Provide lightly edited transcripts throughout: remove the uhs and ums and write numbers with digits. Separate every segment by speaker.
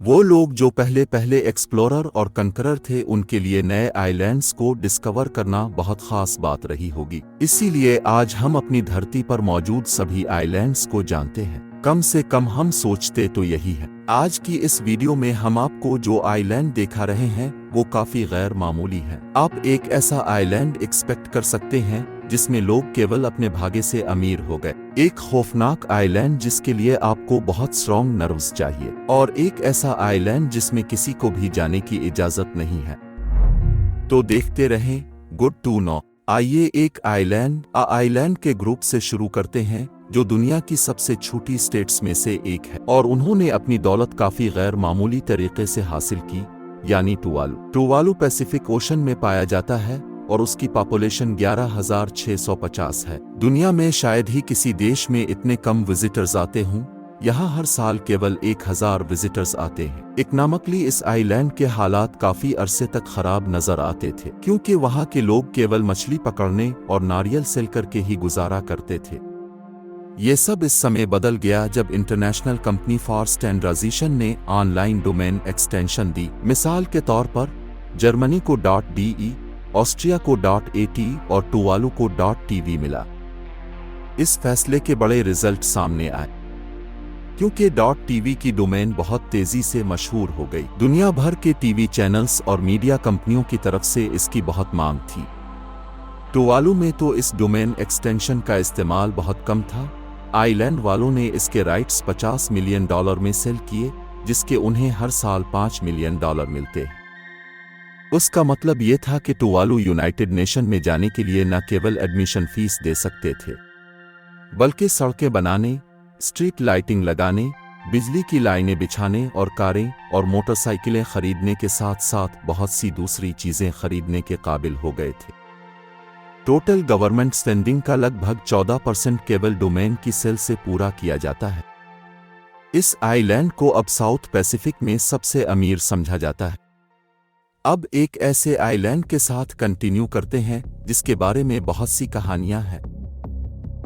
Speaker 1: वो लोग जो पहले पहले एक्सप्लोरर और कंकरर थे, उनके लिए नए आइलैंड्स को डिस्कवर करना बहुत खास बात रही होगी। इसीलिए आज हम अपनी धरती पर मौजूद सभी आइलैंड्स को जानते हैं। कम से कम हम सोचते तो यही है। आज की इस वीडियो में हम आपको जो आइलैंड दिखा रहे हैं वो काफी गैर मामूली है। आप एक ऐसा आइलैंड एक्सपेक्ट कर सकते हैं जिसमें लोग केवल अपने भाग्य से अमीर हो गए, एक खौफनाक आइलैंड जिसके लिए आपको बहुत स्ट्रॉन्ग नर्व्स चाहिए, और एक ऐसा आइलैंड जिसमें किसी को भी जाने की इजाजत नहीं है। तो देखते रहें, गुड टू नो। आइए एक आइलैंड के ग्रुप से शुरू करते हैं जो दुनिया की सबसे छोटी स्टेट्स में से एक है, और उन्होंने अपनी दौलत काफी गैर मामूली तरीके से हासिल की, यानी टुवालू। टुवालू पैसिफिक ओशन में पाया जाता है और उसकी पॉपुलेशन 11,650 है। दुनिया में शायद ही किसी देश में इतने कम विजिटर्स आते हों। यहाँ हर साल केवल 1,000 विजिटर्स आते हैं। इकनॉमिकली इस आइलैंड के हालात काफी अरसे तक खराब नजर आते थे, क्योंकि वहाँ के लोग केवल मछली पकड़ने और नारियल सेल करके ही गुजारा करते थे। ये सब इस समय बदल गया जब इंटरनेशनल कंपनी फॉर स्टैंडर्डाइजेशन ने ऑनलाइन डोमेन एक्सटेंशन दी। मिसाल के तौर पर जर्मनी को .de, ऑस्ट्रिया को .at और टुवालू को .tv मिला। इस फैसले के बड़े रिजल्ट सामने आए, क्योंकि .tv की डोमेन बहुत तेजी से मशहूर हो गई। दुनिया भर के टीवी चैनल्स और मीडिया कंपनियों की तरफ से इसकी बहुत मांग थी। टुवालू में तो इस डोमेन एक्सटेंशन का इस्तेमाल बहुत कम था। आइलैंड वालों ने इसके राइट्स $50 मिलियन में सेल किए, जिसके उन्हें हर साल $5 मिलियन मिलते। उसका मतलब ये था कि टुवालू यूनाइटेड नेशन में जाने के लिए न केवल एडमिशन फीस दे सकते थे, बल्कि सड़कें बनाने, स्ट्रीट लाइटिंग लगाने, बिजली की लाइनें बिछाने और कारें और मोटरसाइकिलें खरीदने के साथ साथ बहुत सी दूसरी चीजें खरीदने के काबिल हो गए थे। टोटल गवर्नमेंट स्पेंडिंग का लगभग 14% केवल डोमेन की सेल से पूरा किया जाता है। इस आइलैंड को अब साउथ पैसिफिक में सबसे अमीर समझा जाता है। अब एक ऐसे आइलैंड के साथ कंटिन्यू करते हैं जिसके बारे में बहुत सी कहानियां हैं,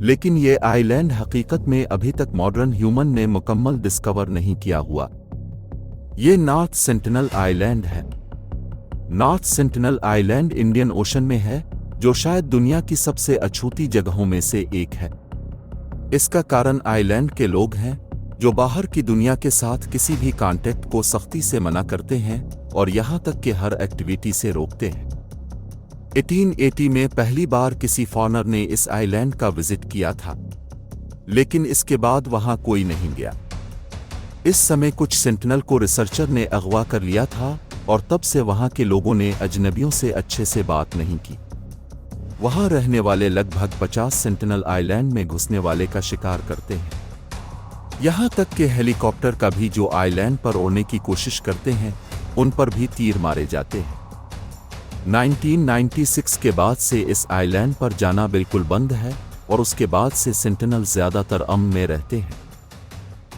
Speaker 1: लेकिन ये आइलैंड हकीकत में अभी तक मॉडर्न ह्यूमन ने मुकम्मल डिस्कवर नहीं किया हुआ। ये नॉर्थ सेंटिनल आइलैंड है। North sentinel island Indian ocean में है, जो शायद दुनिया की सबसे अछूती जगहों में से एक है। इसका कारण आइलैंड के लोग हैं, जो बाहर की दुनिया के साथ किसी भी कांटेक्ट को सख्ती से मना करते हैं और यहाँ तक कि हर एक्टिविटी से रोकते हैं। 1880 में पहली बार किसी फॉरेनर ने इस आइलैंड का विजिट किया था, लेकिन इसके बाद वहाँ कोई नहीं गया। इस समय कुछ सेंटिनल को रिसर्चर ने अगवा कर लिया था और तब से वहाँ के लोगों ने अजनबियों से अच्छे से बात नहीं की। वहाँ रहने वाले लगभग 50 सेंटिनल आइलैंड में घुसने वाले का शिकार करते हैं। यहाँ तक कि हेलीकॉप्टर का भी जो आइलैंड पर उड़ने की कोशिश करते हैं, उन पर भी तीर मारे जाते हैं। 1996 के बाद से इस आइलैंड पर जाना बिल्कुल बंद है और उसके बाद से सेंटिनल ज्यादातर अमन में रहते हैं।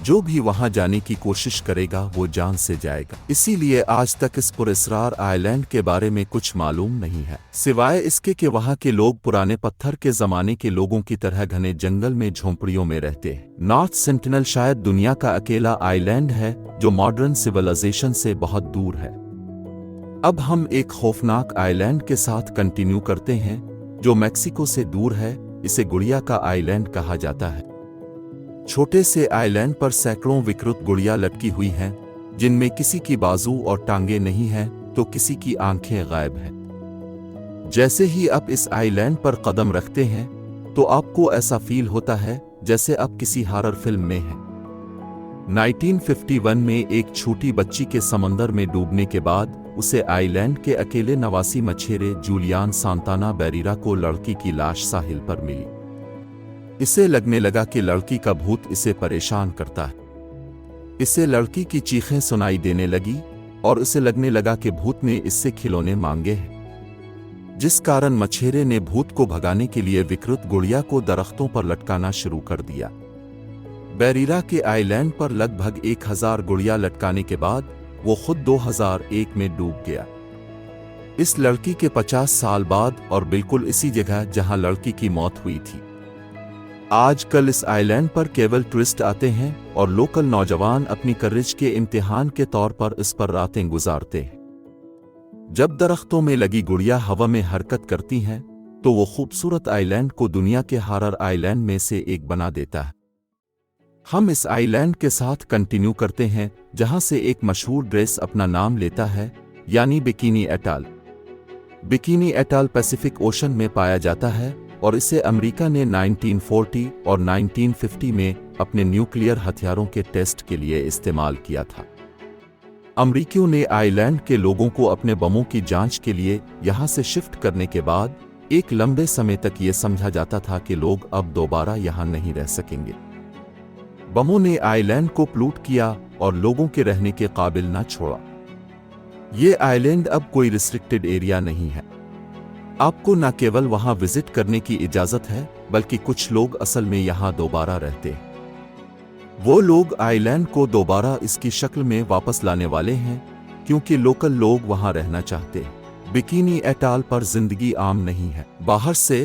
Speaker 1: जो भी वहां जाने की कोशिश करेगा वो जान से जाएगा। इसीलिए आज तक इस पुरस्कार आइलैंड के बारे में कुछ मालूम नहीं है, सिवाय इसके कि वहां के लोग पुराने पत्थर के जमाने के लोगों की तरह घने जंगल में झोंपड़ियों में रहते हैं। नॉर्थ सेंटिनल शायद दुनिया का अकेला आइलैंड है जो मॉडर्न सिविलाइजेशन से बहुत दूर है। अब हम एक खौफनाक आइलैंड के साथ कंटिन्यू करते हैं जो मैक्सिको से दूर है। इसे गुड़िया का आइलैंड कहा जाता है। छोटे से आइलैंड पर सैकड़ों विकृत गुड़िया लटकी हुई हैं, जिनमें किसी की बाजू और टांगे नहीं हैं तो किसी की आंखें गायब हैं। जैसे ही आप इस आइलैंड पर कदम रखते हैं तो आपको ऐसा फील होता है जैसे आप किसी हॉरर फिल्म में हैं। 1951 में एक छोटी बच्ची के समंदर में डूबने के बाद उसे आइलैंड के अकेले नवासी मछेरे जूलियान सांताना बेरीरा को लड़की की लाश साहिल पर मिली। इसे लगने लगा कि लड़की का भूत इसे परेशान करता है। इसे लड़की की चीखें सुनाई देने लगी और इसे लगने लगा कि भूत ने इससे खिलौने मांगे हैं, जिस कारण मछेरे ने भूत को भगाने के लिए विकृत गुड़िया को दरख्तों पर लटकाना शुरू कर दिया। बेरीरा के आइलैंड पर लगभग 1000 गुड़िया लटकाने के बाद वो खुद 2001 में डूब गया। इस लड़की के 50 साल बाद और बिल्कुल इसी जगह जहां लड़की की मौत हुई थी। आजकल इस आइलैंड पर केवल टूरिस्ट आते हैं और लोकल नौजवान अपनी करेज के इम्तिहान के तौर पर इस पर रातें गुजारते हैं। जब दरख्तों में लगी गुड़िया हवा में हरकत करती हैं तो वो खूबसूरत आइलैंड को दुनिया के हॉरर आइलैंड में से एक बना देता है। हम इस आइलैंड के साथ कंटिन्यू करते हैं जहां से एक मशहूर ड्रेस अपना नाम लेता है, यानी bikini atoll. Bikini atoll Pacific ocean में पाया जाता है और इसे अमेरिका ने 1940 और 1950 में अपने न्यूक्लियर हथियारों के टेस्ट के लिए इस्तेमाल किया था। अमरीकियों ने आइलैंड के लोगों को अपने बमों की जांच के लिए यहां से शिफ्ट करने के बाद एक लंबे समय तक ये समझा जाता था कि लोग अब दोबारा यहां नहीं रह सकेंगे। बमों ने आइलैंड को प्लूट किया और लोगों के रहने के काबिल न छोड़ा। ये आइलैंड अब कोई रिस्ट्रिक्टेड एरिया नहीं है। आपको न केवल वहां विजिट करने की इजाजत है बल्कि कुछ लोग असल में यहां दोबारा रहते हैं। वो लोग आइलैंड को दोबारा इसकी शक्ल में वापस लाने वाले हैं क्योंकि लोकल लोग वहां रहना चाहते हैं। बिकिनी एटॉल पर जिंदगी आम नहीं है। बाहर से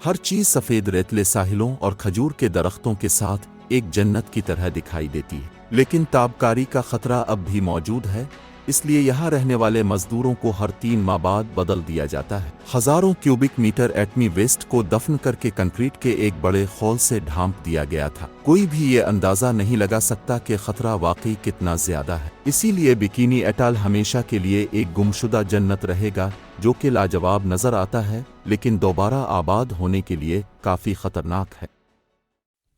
Speaker 1: हर चीज सफेद रेतले साहिलों और खजूर के दरख्तों के साथ एक जन्नत की तरह दिखाई देती है, लेकिन ताबकारी का खतरा अब भी मौजूद है, इसलिए यहाँ रहने वाले मजदूरों को हर 3 माह बाद बदल दिया जाता है। हजारों क्यूबिक मीटर एटमी वेस्ट को दफन करके कंक्रीट के एक बड़े खोल से ढांप दिया गया था। कोई भी ये अंदाजा नहीं लगा सकता कि खतरा वाकई कितना ज्यादा है। इसीलिए बिकिनी एटॉल हमेशा के लिए एक गुमशुदा जन्नत रहेगा जो कि लाजवाब नजर आता है लेकिन दोबारा आबाद होने के लिए काफी खतरनाक है।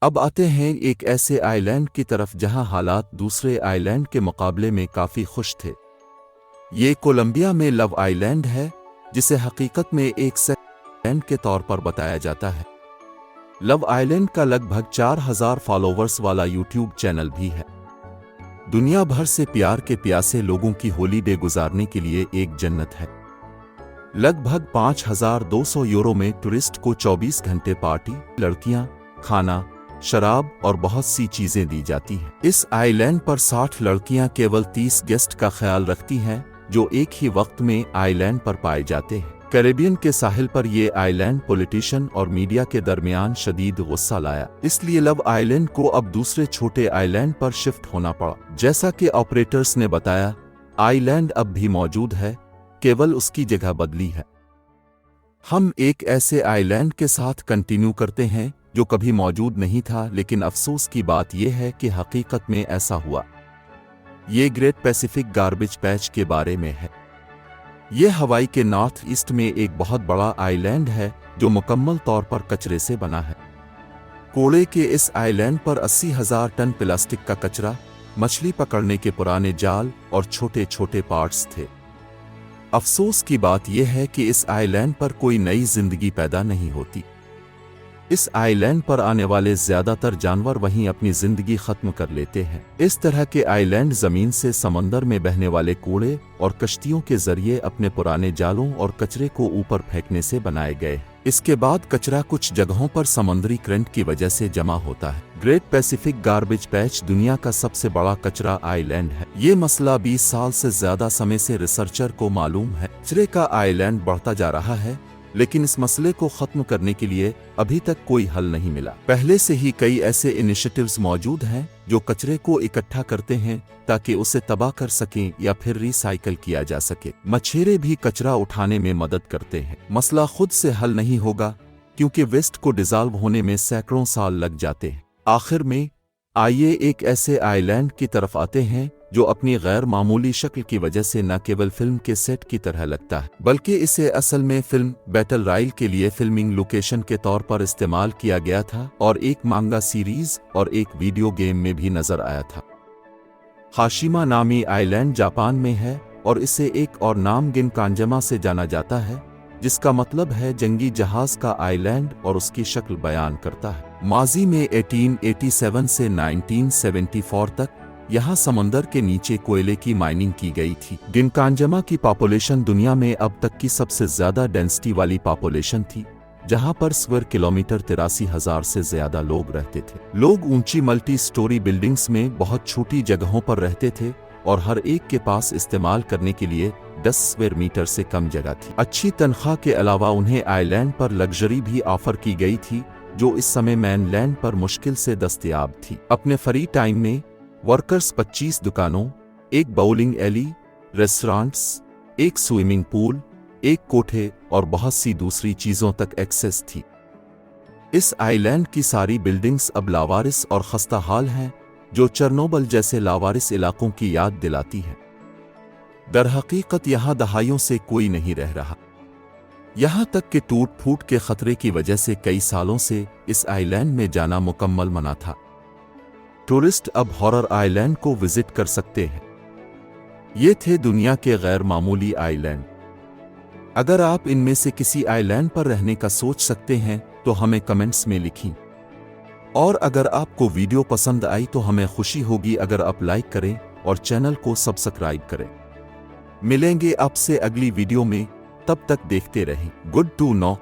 Speaker 1: अब आते हैं एक ऐसे आइलैंड की तरफ जहां हालात दूसरे आइलैंड के मुकाबले में काफी खुश थे। ये कोलंबिया में लव आइलैंड है, जिसे हकीकत में एक आइलैंड के तौर पर बताया जाता है। लव आइलैंड का लगभग 4000 फॉलोवर्स वाला यूट्यूब चैनल भी है। दुनिया भर से प्यार के प्यासे लोगों की हॉलीडे गुजारने के लिए एक जन्नत है। लगभग 5200 यूरो में टूरिस्ट को 24 घंटे पार्टी, लड़कियां, खाना, शराब और बहुत सी चीजें दी जाती हैं। इस आइलैंड पर 60 लड़कियां केवल 30 गेस्ट का ख्याल रखती हैं जो एक ही वक्त में आइलैंड पर पाए जाते हैं। कैरेबियन के साहिल पर यह आइलैंड पॉलिटिशियन और मीडिया के दरमियान शदीद गुस्सा लाया, इसलिए लव आइलैंड को अब दूसरे छोटे आइलैंड पर शिफ्ट होना पड़ा। जैसा कि ऑपरेटर्स ने बताया, आइलैंड अब भी मौजूद है, केवल उसकी जगह बदली है। हम एक ऐसे आइलैंड के साथ कंटिन्यू करते हैं जो कभी मौजूद नहीं था, लेकिन अफसोस की बात यह है कि हकीकत में ऐसा हुआ। ये ग्रेट पैसिफिक गार्बेज पैच के बारे में है। यह हवाई के नॉर्थ ईस्ट में एक बहुत बड़ा आइलैंड है जो मुकम्मल तौर पर कचरे से बना है। कूड़े के इस आइलैंड पर 80,000 टन प्लास्टिक का कचरा, मछली पकड़ने के पुराने जाल और छोटे छोटे पार्ट्स थे। अफसोस की बात यह है कि इस आइलैंड पर कोई नई जिंदगी पैदा नहीं होती। इस आइलैंड पर आने वाले ज्यादातर जानवर वहीं अपनी जिंदगी खत्म कर लेते हैं। इस तरह के आइलैंड जमीन से समंदर में बहने वाले कूड़े और कश्तियों के जरिए अपने पुराने जालों और कचरे को ऊपर फेंकने से बनाए गए। इसके बाद कचरा कुछ जगहों पर समुद्री करंट की वजह से जमा होता है। ग्रेट पैसिफिक गार्बेज पैच दुनिया का सबसे बड़ा कचरा आइलैंड है। ये मसला 20 साल से ज्यादा समय से रिसर्चर को मालूम है। कचरे का आइलैंड बढ़ता जा रहा है, लेकिन इस मसले को खत्म करने के लिए अभी तक कोई हल नहीं मिला। पहले से ही कई ऐसे इनिशिएटिव्स मौजूद हैं जो कचरे को इकट्ठा करते हैं ताकि उसे तबाह कर सकें या फिर रिसाइकल किया जा सके। मछेरे भी कचरा उठाने में मदद करते हैं। मसला खुद से हल नहीं होगा क्योंकि वेस्ट को डिसॉल्व होने में सैकड़ों साल लग जाते हैं। आखिर में आइए एक ऐसे आइलैंड की तरफ आते हैं जो अपनी गैर मामूली शक्ल की वजह से न केवल फिल्म के सेट की तरह लगता है, बल्कि इसे असल में फिल्म बैटल रॉयल के लिए फिल्मिंग लोकेशन के तौर पर इस्तेमाल किया गया था और एक मांगा सीरीज और एक वीडियो गेम में भी नजर आया था। हाशिमा नामी आइलैंड जापान में है और इसे एक और नाम गिनकांजमा से जाना जाता है, जिसका मतलब है जंगी जहाज का आइलैंड, और उसकी शक्ल बयान करता है। माजी में 1887 से 1974 तक यहाँ समंदर के नीचे कोयले की माइनिंग की गई थी। गिनकांजमा की पॉपुलेशन दुनिया में अब तक की सबसे ज्यादा डेंसिटी वाली पॉपुलेशन थी, जहाँ पर स्क्वायर किलोमीटर 83,000 से ज्यादा लोग रहते थे। लोग ऊंची मल्टी स्टोरी बिल्डिंग्स में बहुत छोटी जगहों पर रहते थे और हर एक के पास इस्तेमाल करने के लिए 10 स्क्वायर मीटर से कम जगह थी। अच्छी तनख्वाह के अलावा उन्हें आइलैंड पर लग्जरी भी ऑफर की गई थी, जो इस समय मैनलैंड पर मुश्किल से दस्तयाब थी। अपने फ्री टाइम में वर्कर्स 25 दुकानों, एक बाउलिंग एली, रेस्टोरेंट्स, एक स्विमिंग पूल, एक कोठे और बहुत सी दूसरी चीजों तक एक्सेस थी। इस आइलैंड की सारी बिल्डिंग्स अब लावारिस और खस्ता हाल हैं, जो चेरनोबिल जैसे लावारिस इलाकों की याद दिलाती है। दरहकीकत यहाँ दहाइयों से कोई नहीं रह रहा। यहाँ तक कि टूट फूट के खतरे की वजह से कई सालों से इस आइलैंड में जाना मुकम्मल मना था। टूरिस्ट अब हॉरर आइलैंड को विजिट कर सकते हैं। ये थे दुनिया के गैर मामूली आइलैंड। अगर आप इनमें से किसी आइलैंड पर रहने का सोच सकते हैं तो हमें कमेंट्स में लिखें। और अगर आपको वीडियो पसंद आई तो हमें खुशी होगी अगर आप लाइक करें और चैनल को सब्सक्राइब करें। मिलेंगे आपसे अगली वीडियो में, तब तक देखते रहें गुड टू नो।